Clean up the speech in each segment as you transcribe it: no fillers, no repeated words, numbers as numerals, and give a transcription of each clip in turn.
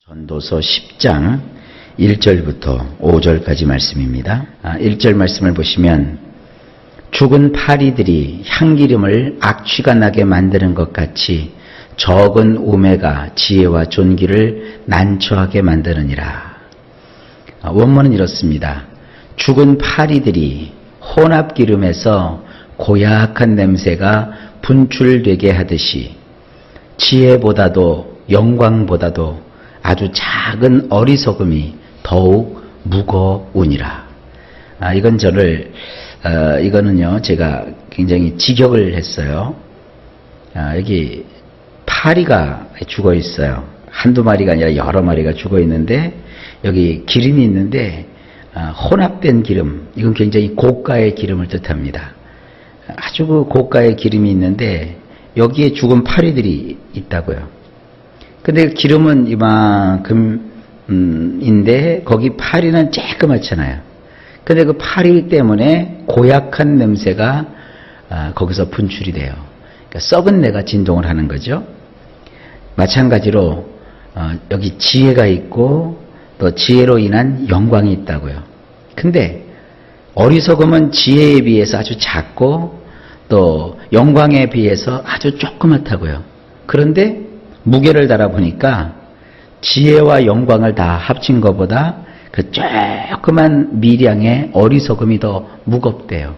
전도서 10장 1절부터 5절까지 말씀입니다. 1절 말씀을 보시면 죽은 파리들이 향기름을 악취가 나게 만드는 것 같이 적은 우매가 지혜와 존귀를 난처하게 만드느니라. 원문은 이렇습니다. 죽은 파리들이 혼합기름에서 고약한 냄새가 분출되게 하듯이 지혜보다도 영광보다도 아주 작은 어리석음이 더욱 무거우니라. 이거는요, 제가 굉장히 직역을 했어요. 여기 파리가 죽어 있어요. 한두 마리가 아니라 여러 마리가 죽어 있는데, 여기 기름이 있는데, 혼합된 기름, 이건 굉장히 고가의 기름을 뜻합니다. 아주 그 고가의 기름이 있는데, 여기에 죽은 파리들이 있다고요. 근데 기름은 이만큼인데 거기 파리는 쬐끄맣잖아요. 근데 그 파리 때문에 고약한 냄새가 거기서 분출이 돼요. 그러니까 썩은 내가 진동을 하는 거죠. 마찬가지로 여기 지혜가 있고 또 지혜로 인한 영광이 있다고요. 근데 어리석음은 지혜에 비해서 아주 작고 또 영광에 비해서 아주 조그맣다고요. 그런데 무게를 달아보니까 지혜와 영광을 다 합친 것보다 그 조그만 미량의 어리석음이 더 무겁대요.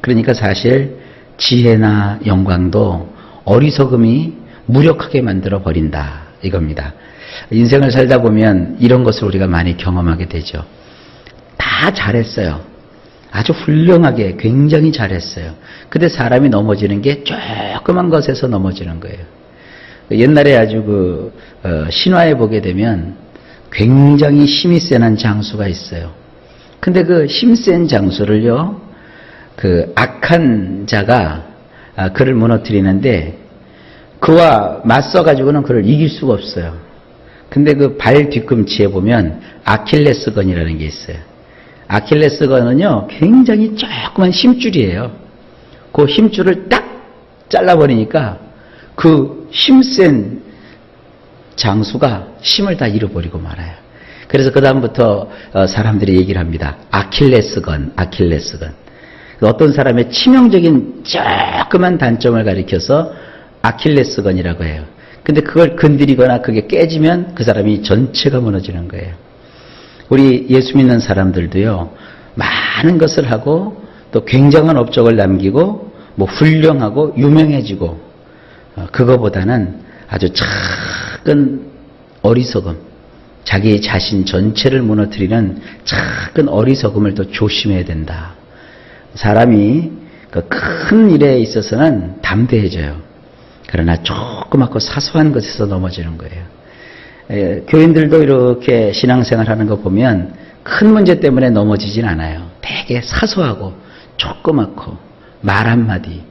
그러니까 사실 지혜나 영광도 어리석음이 무력하게 만들어 버린다 이겁니다. 인생을 살다 보면 이런 것을 우리가 많이 경험하게 되죠. 다 잘했어요. 아주 훌륭하게 굉장히 잘했어요. 근데 사람이 넘어지는 게 조그만 것에서 넘어지는 거예요. 옛날에 아주 신화에 보게 되면 굉장히 힘이 센 장수가 있어요. 근데 그 힘센 장수를요, 그 악한 자가 그를 무너뜨리는데 그와 맞서가지고는 그를 이길 수가 없어요. 근데 그 발 뒤꿈치에 보면 아킬레스건이라는 게 있어요. 아킬레스건은요, 굉장히 조그만 힘줄이에요. 그 힘줄을 딱 잘라버리니까 그 힘센 장수가 힘을 다 잃어버리고 말아요. 그래서 그 다음부터 사람들이 얘기를 합니다. 아킬레스건. 어떤 사람의 치명적인 조그만 단점을 가리켜서 아킬레스건이라고 해요. 근데 그걸 건드리거나 그게 깨지면 그 사람이 전체가 무너지는 거예요. 우리 예수 믿는 사람들도요, 많은 것을 하고 또 굉장한 업적을 남기고 뭐 훌륭하고 유명해지고 그거보다는 아주 작은 어리석음, 자기 자신 전체를 무너뜨리는 작은 어리석음을 더 조심해야 된다. 사람이 그 큰 일에 있어서는 담대해져요. 그러나 조그맣고 사소한 것에서 넘어지는 거예요. 교인들도 이렇게 신앙생활하는 거 보면 큰 문제 때문에 넘어지진 않아요. 되게 사소하고 조그맣고 말 한마디,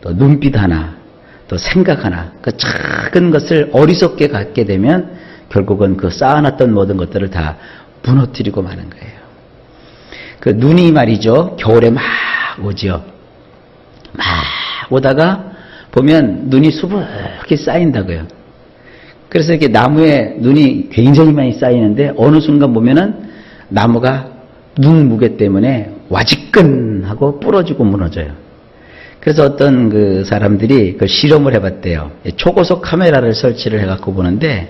또 눈빛 하나, 또 생각 하나, 그 작은 것을 어리석게 갖게 되면 결국은 그 쌓아놨던 모든 것들을 다 무너뜨리고 마는 거예요. 그 눈이 말이죠, 겨울에 막 오지요. 막 오다가 보면 눈이 수북히 쌓인다고요. 그래서 이렇게 나무에 눈이 굉장히 많이 쌓이는데 어느 순간 보면은 나무가 눈 무게 때문에 와지끈하고 부러지고 무너져요. 그래서 어떤 그 사람들이 그 실험을 해봤대요. 초고속 카메라를 설치를 해갖고 보는데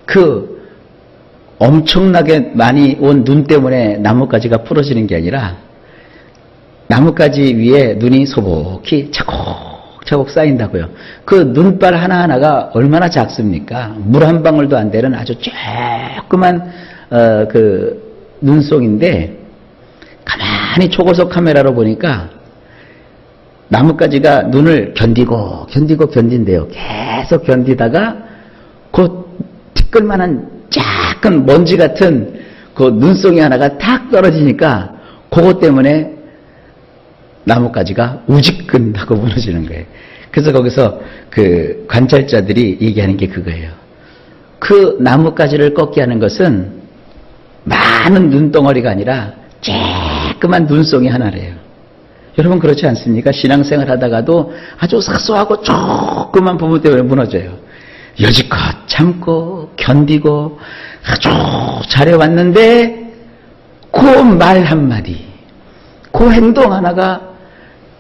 그 엄청나게 많이 온 눈 때문에 나뭇가지가 부러지는 게 아니라 나뭇가지 위에 눈이 소복히 차곡차곡 쌓인다고요. 그 눈발 하나하나가 얼마나 작습니까? 물 한 방울도 안 되는 아주 조그만 그 눈송인데 가만히 초고속 카메라로 보니까 나뭇가지가 눈을 견딘대요. 계속 견디다가 그 티끌만한 작은 먼지 같은 그 눈송이 하나가 탁 떨어지니까 그것 때문에 나뭇가지가 우지끈하고 무너지는 거예요. 그래서 거기서 그 관찰자들이 얘기하는 게 그거예요. 그 나뭇가지를 꺾게 하는 것은 많은 눈덩어리가 아니라 조그만 눈송이 하나래요. 여러분 그렇지 않습니까? 신앙생활 하다가도 아주 사소하고 조그만 부분 때문에 무너져요. 여지껏 참고 견디고 아주 잘해왔는데 그 말 한마디, 그 행동 하나가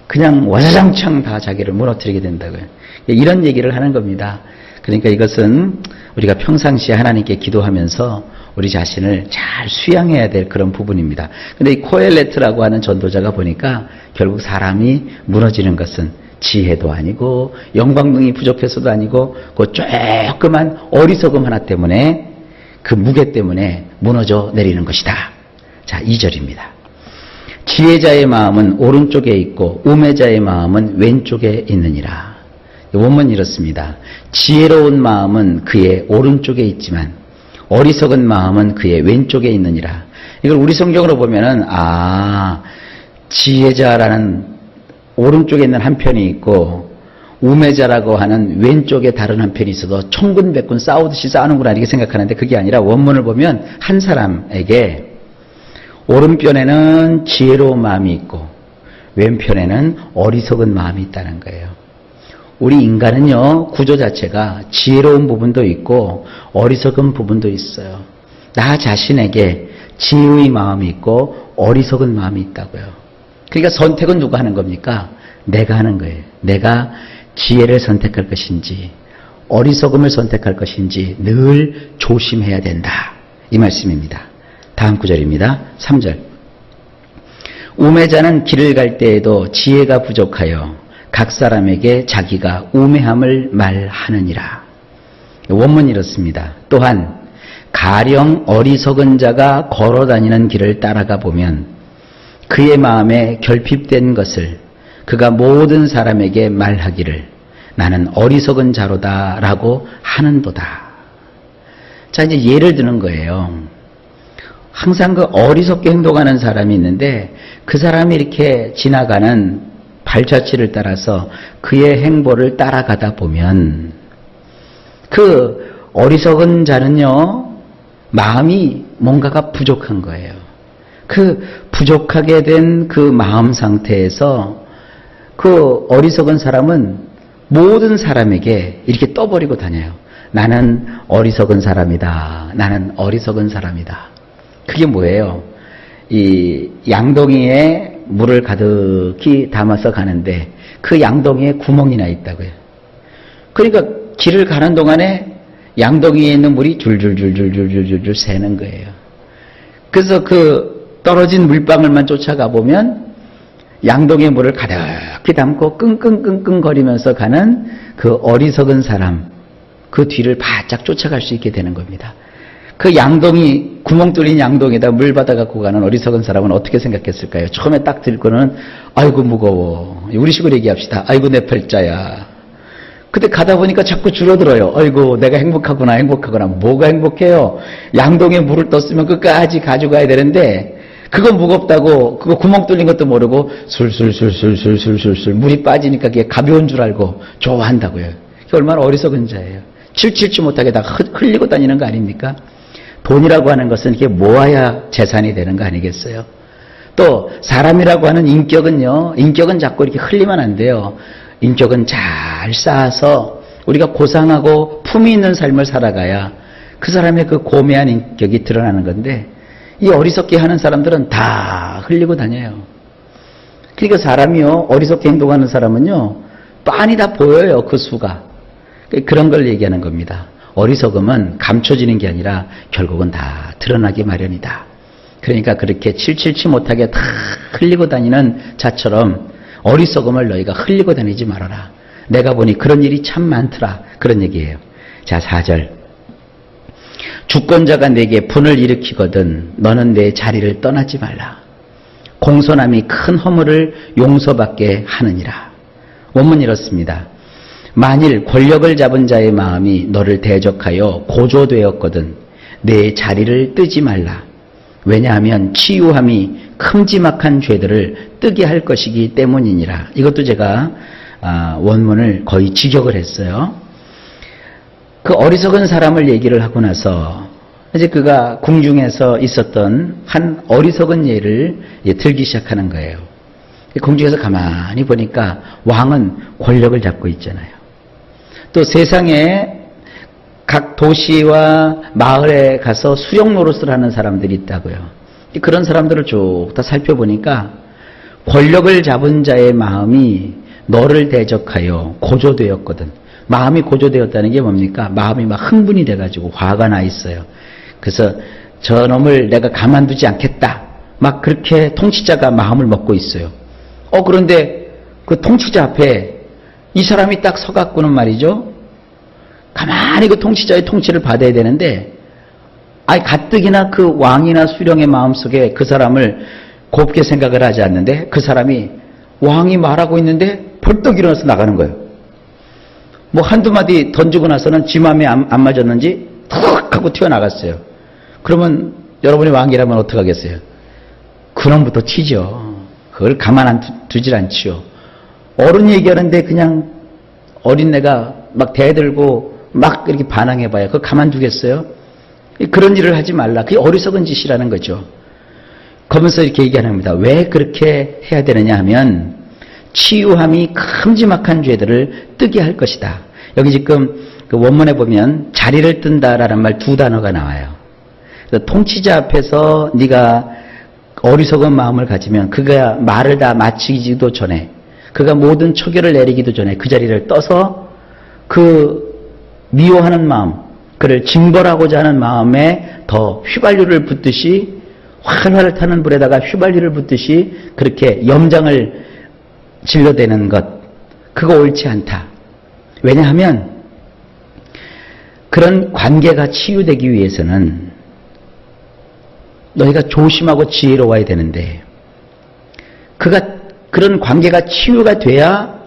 그냥 와장창 다 자기를 무너뜨리게 된다고요. 이런 얘기를 하는 겁니다. 그러니까 이것은 우리가 평상시에 하나님께 기도하면서 우리 자신을 잘 수양해야 될 그런 부분입니다. 근데 이 코엘레트라고 하는 전도자가 보니까 결국 사람이 무너지는 것은 지혜도 아니고 영광능이 부족해서도 아니고 그 조그만 어리석음 하나 때문에 그 무게 때문에 무너져 내리는 것이다. 자, 2절입니다. 지혜자의 마음은 오른쪽에 있고 우매자의 마음은 왼쪽에 있느니라. 원문이 이렇습니다. 지혜로운 마음은 그의 오른쪽에 있지만 어리석은 마음은 그의 왼쪽에 있느니라. 이걸 우리 성경으로 보면은 지혜자라는 오른쪽에 있는 한 편이 있고 우매자라고 하는 왼쪽에 다른 한 편이 있어도 천군백군 싸우듯이 싸우는구나 이렇게 생각하는데 그게 아니라 원문을 보면 한 사람에게 오른편에는 지혜로운 마음이 있고 왼편에는 어리석은 마음이 있다는 거예요. 우리 인간은요, 구조 자체가 지혜로운 부분도 있고 어리석은 부분도 있어요. 나 자신에게 지혜의 마음이 있고 어리석은 마음이 있다고요. 그러니까 선택은 누가 하는 겁니까? 내가 하는 거예요. 내가 지혜를 선택할 것인지 어리석음을 선택할 것인지 늘 조심해야 된다. 이 말씀입니다. 다음 구절입니다. 3절. 우매자는 길을 갈 때에도 지혜가 부족하여 각 사람에게 자기가 우매함을 말하느니라. 원문이 이렇습니다. 또한 가령 어리석은 자가 걸어다니는 길을 따라가 보면 그의 마음에 결핍된 것을 그가 모든 사람에게 말하기를 나는 어리석은 자로다 라고 하는도다. 자, 이제 예를 드는 거예요. 항상 그 어리석게 행동하는 사람이 있는데 그 사람이 이렇게 지나가는 발자취를 따라서 그의 행보를 따라가다 보면 그 어리석은 자는요, 마음이 뭔가가 부족한 거예요. 그 부족하게 된 그 마음 상태에서 그 어리석은 사람은 모든 사람에게 이렇게 떠버리고 다녀요. 나는 어리석은 사람이다. 나는 어리석은 사람이다. 그게 뭐예요? 이 양동이에 물을 가득히 담아서 가는데 그 양동이에 구멍이 나 있다고요. 그러니까 길을 가는 동안에 양동이에 있는 물이 줄줄줄줄줄줄줄 새는 거예요. 그래서 그 떨어진 물방울만 쫓아가 보면 양동이에 물을 가득히 담고 끙끙끙끙 거리면서 가는 그 어리석은 사람, 그 뒤를 바짝 쫓아갈 수 있게 되는 겁니다. 그 양동이, 구멍 뚫린 양동에다 물 받아 갖고 가는 어리석은 사람은 어떻게 생각했을까요? 처음에 딱 들고는 아이고 무거워. 우리 식으로 얘기합시다. 아이고 내 팔자야. 근데 가다 보니까 자꾸 줄어들어요. 아이고 내가 행복하구나 행복하구나. 뭐가 행복해요? 양동에 물을 떴으면 끝까지 가져가야 되는데 그거 무겁다고 그거 구멍 뚫린 것도 모르고 술술술술술술술 물이 빠지니까 그게 가벼운 줄 알고 좋아한다고요. 그게 얼마나 어리석은 자예요. 칠칠치 못하게 다 흘리고 다니는 거 아닙니까? 돈이라고 하는 것은 이렇게 모아야 재산이 되는 거 아니겠어요? 또 사람이라고 하는 인격은요, 인격은 자꾸 이렇게 흘리면 안 돼요. 인격은 잘 쌓아서 우리가 고상하고 품위 있는 삶을 살아가야 그 사람의 그 고매한 인격이 드러나는 건데 이 어리석게 하는 사람들은 다 흘리고 다녀요. 그러니까 사람이요, 어리석게 행동하는 사람은요, 빤히 다 보여요, 그 수가. 그런 걸 얘기하는 겁니다. 어리석음은 감춰지는 게 아니라 결국은 다 드러나기 마련이다. 그러니까 그렇게 칠칠치 못하게 다 흘리고 다니는 자처럼 어리석음을 너희가 흘리고 다니지 말아라. 내가 보니 그런 일이 참 많더라. 그런 얘기예요. 자, 4절. 주권자가 내게 분을 일으키거든 너는 내 자리를 떠나지 말라. 공손함이 큰 허물을 용서받게 하느니라. 원문이 이렇습니다. 만일 권력을 잡은 자의 마음이 너를 대적하여 고조되었거든 내 자리를 뜨지 말라. 왜냐하면 치유함이 큼지막한 죄들을 뜨게 할 것이기 때문이니라. 이것도 제가 원문을 거의 직역을 했어요. 그 어리석은 사람을 얘기를 하고 나서 이제 그가 궁중에서 있었던 한 어리석은 예를 들기 시작하는 거예요. 궁중에서 가만히 보니까 왕은 권력을 잡고 있잖아요. 또 세상에 각 도시와 마을에 가서 수령 노릇을 하는 사람들이 있다고요. 그런 사람들을 쭉 다 살펴보니까 권력을 잡은 자의 마음이 너를 대적하여 고조되었거든. 마음이 고조되었다는 게 뭡니까? 마음이 막 흥분이 돼가지고 화가 나 있어요. 그래서 저놈을 내가 가만두지 않겠다. 막 그렇게 통치자가 마음을 먹고 있어요. 그런데 그 통치자 앞에 이 사람이 딱 서갖고는 말이죠. 가만히 그 통치자의 통치를 받아야 되는데, 가뜩이나 그 왕이나 수령의 마음속에 그 사람을 곱게 생각을 하지 않는데, 그 사람이 왕이 말하고 있는데 벌떡 일어나서 나가는 거예요. 뭐 한두 마디 던지고 나서는 지 마음에 안 맞았는지 툭 하고 튀어나갔어요. 그러면 여러분이 왕이라면 어떡하겠어요? 그놈부터 치죠. 그걸 가만 두질 않지요. 어른 얘기하는데 그냥 어린애가 막 대들고 막 이렇게 반항해봐요. 그거 가만두겠어요? 그런 일을 하지 말라. 그게 어리석은 짓이라는 거죠. 그러면서 이렇게 얘기하는 겁니다. 왜 그렇게 해야 되느냐 하면 치유함이 큼지막한 죄들을 뜨게 할 것이다. 여기 지금 그 원문에 보면 자리를 뜬다라는 말 두 단어가 나와요. 통치자 앞에서 네가 어리석은 마음을 가지면 그가 말을 다 마치기도 전에, 그가 모든 초결을 내리기도 전에 그 자리를 떠서 그 미워하는 마음, 그를 징벌하고자 하는 마음에 더 휘발유를 붓듯이, 활활 타는 불에다가 휘발유를 붓듯이 그렇게 염장을 질러대는 것, 그거 옳지 않다. 왜냐하면 그런 관계가 치유되기 위해서는 너희가 조심하고 지혜로워야 되는데, 그런 관계가 치유가 돼야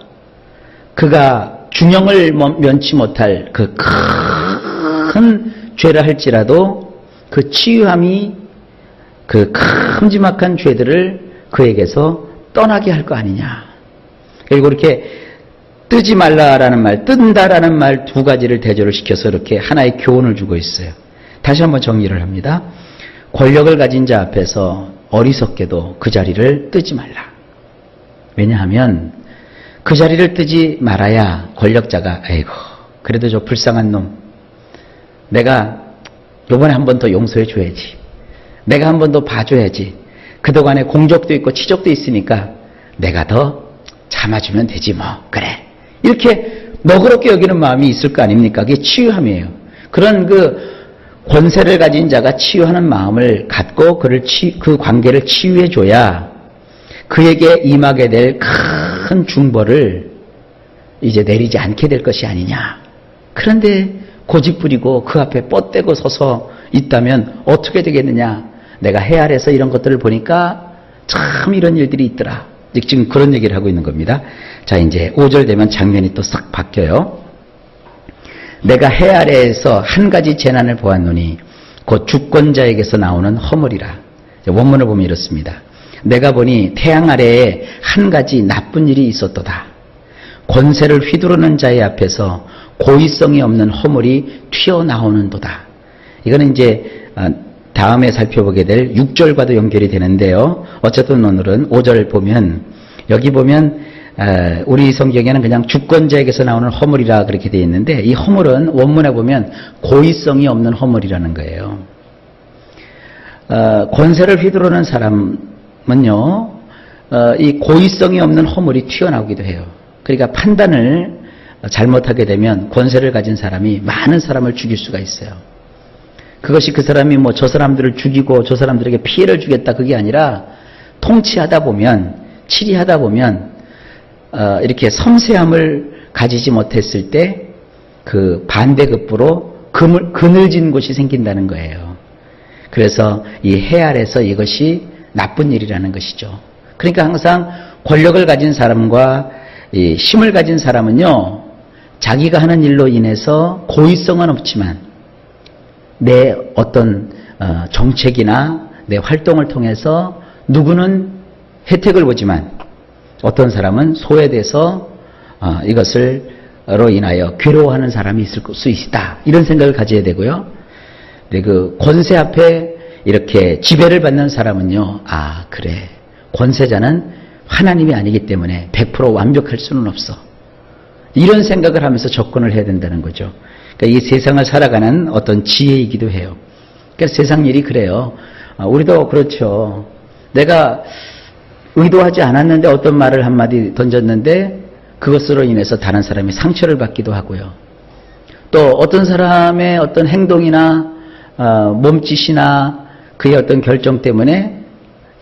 그가 균형을 면치 못할 그 큰 죄를 할지라도 그 치유함이 그 큼지막한 죄들을 그에게서 떠나게 할 거 아니냐. 그리고 이렇게 뜨지 말라라는 말, 뜬다라는 말 두 가지를 대조를 시켜서 이렇게 하나의 교훈을 주고 있어요. 다시 한번 정리를 합니다. 권력을 가진 자 앞에서 어리석게도 그 자리를 뜨지 말라. 왜냐하면 그 자리를 뜨지 말아야 권력자가 아이고 그래도 저 불쌍한 놈 내가 요번에 한 번 더 용서해 줘야지. 내가 한 번 더 봐줘야지. 그동안에 공적도 있고 치적도 있으니까 내가 더 참아주면 되지 뭐. 그래. 이렇게 너그럽게 여기는 마음이 있을 거 아닙니까? 그게 치유함이에요. 그런 그 권세를 가진 자가 치유하는 마음을 갖고 그 관계를 치유해 줘야 그에게 임하게 될 큰 중벌을 이제 내리지 않게 될 것이 아니냐. 그런데 고집 부리고 그 앞에 뻗대고 서서 있다면 어떻게 되겠느냐. 내가 해 아래서 이런 것들을 보니까 참 이런 일들이 있더라. 지금 그런 얘기를 하고 있는 겁니다. 자, 이제 5절 되면 장면이 또 싹 바뀌어요. 내가 해 아래에서 한 가지 재난을 보았노니 곧 주권자에게서 나오는 허물이라. 원문을 보면 이렇습니다. 내가 보니 태양 아래에 한 가지 나쁜 일이 있었도다. 권세를 휘두르는 자의 앞에서 고의성이 없는 허물이 튀어나오는도다. 이거는 이제 다음에 살펴보게 될 6절과도 연결이 되는데요. 어쨌든 오늘은 5절 보면, 여기 보면 우리 성경에는 그냥 주권자에게서 나오는 허물이라 그렇게 되어 있는데, 이 허물은 원문에 보면 고의성이 없는 허물이라는 거예요. 권세를 휘두르는 사람은요, 이 고의성이 없는 허물이 튀어나오기도 해요. 그러니까 판단을 잘못하게 되면 권세를 가진 사람이 많은 사람을 죽일 수가 있어요. 그것이 그 사람이 뭐 저 사람들을 죽이고 저 사람들에게 피해를 주겠다 그게 아니라, 통치하다 보면, 치리하다 보면 이렇게 섬세함을 가지지 못했을 때 그 반대급부로 그늘진 곳이 생긴다는 거예요. 그래서 이 해 아래서 이것이 나쁜 일이라는 것이죠. 그러니까 항상 권력을 가진 사람과 이 힘을 가진 사람은요, 자기가 하는 일로 인해서 고의성은 없지만 내 어떤 정책이나 내 활동을 통해서 누구는 혜택을 보지만 어떤 사람은 소외돼서 이것을로 인하여 괴로워하는 사람이 있을 수 있다. 이런 생각을 가져야 되고요. 근데 그 권세 앞에 이렇게 지배를 받는 사람은요, 그래. 권세자는 하나님이 아니기 때문에 100% 완벽할 수는 없어. 이런 생각을 하면서 접근을 해야 된다는 거죠. 그러니까 이 세상을 살아가는 어떤 지혜이기도 해요. 그러니까 세상 일이 그래요. 우리도 그렇죠. 내가 의도하지 않았는데 어떤 말을 한마디 던졌는데 그것으로 인해서 다른 사람이 상처를 받기도 하고요. 또 어떤 사람의 어떤 행동이나 몸짓이나 그의 어떤 결정 때문에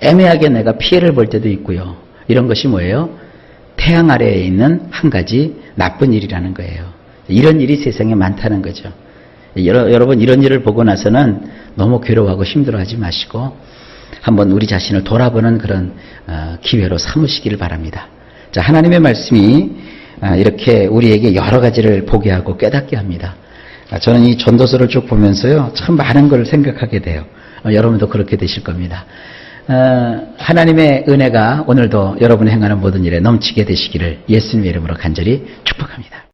애매하게 내가 피해를 볼 때도 있고요. 이런 것이 뭐예요? 태양 아래에 있는 한 가지 나쁜 일이라는 거예요. 이런 일이 세상에 많다는 거죠. 여러분 이런 일을 보고 나서는 너무 괴로워하고 힘들어하지 마시고 한번 우리 자신을 돌아보는 그런 기회로 삼으시기를 바랍니다. 자, 하나님의 말씀이 이렇게 우리에게 여러 가지를 보게 하고 깨닫게 합니다. 저는 이 전도서를 쭉 보면서요, 참 많은 걸 생각하게 돼요. 여러분도 그렇게 되실 겁니다. 하나님의 은혜가 오늘도 여러분이 행하는 모든 일에 넘치게 되시기를 예수님의 이름으로 간절히 축복합니다.